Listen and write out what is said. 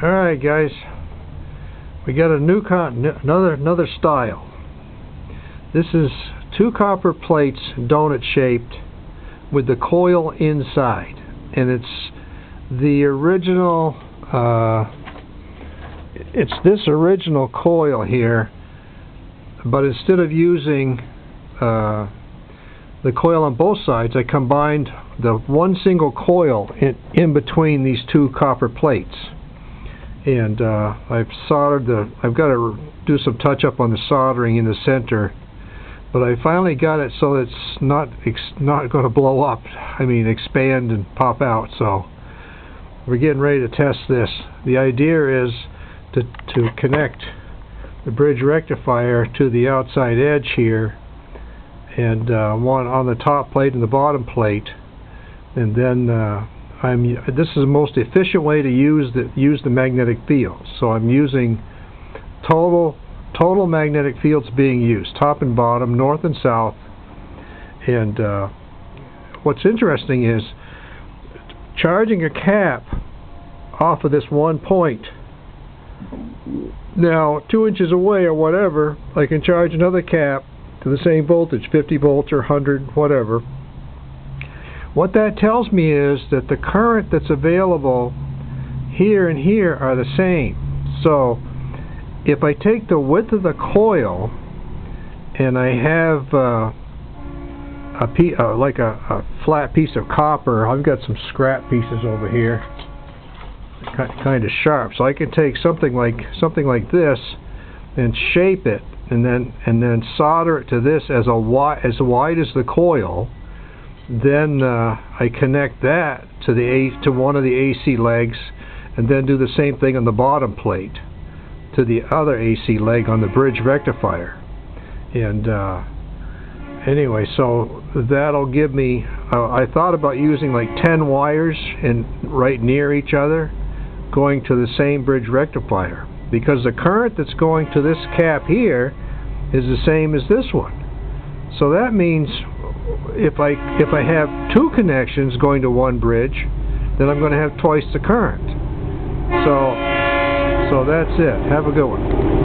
Alright guys, we got a new another style. This is 2 copper plates, donut shaped, with the coil inside, and it's the original it's this original coil here, but instead of using the coil on both sides, I combined the one single coil in between these 2 copper plates. And I've soldered I've got to do some touch up on the soldering in the center, but I finally got it so it's not going to blow up. I mean, expand and pop out. So we're getting ready to test this. The idea is to connect the bridge rectifier to the outside edge here, and one on the top plate and the bottom plate, and then this is the most efficient way to use the magnetic field. So I'm using total magnetic fields being used, top and bottom, north and south. And what's interesting is charging a cap off of this one point. Now 2 inches away or whatever, I can charge another cap to the same voltage, 50 volts or 100, whatever. What that tells me is that the current that's available here and here are the same. So if I take the width of the coil and I have like a flat piece of copper, I've got some scrap pieces over here, kind of sharp, so I can take something like this and shape it, and then solder it to this as wide as the coil. Then I connect that to one of the AC legs, and then do the same thing on the bottom plate to the other AC leg on the bridge rectifier. And anyway, so that'll give me I thought about using like 10 wires right near each other going to the same bridge rectifier, because the current that's going to this cap here is the same as this one. So that means if I have 2 connections going to one bridge, then I'm going to have twice the current. So that's it. Have a good one.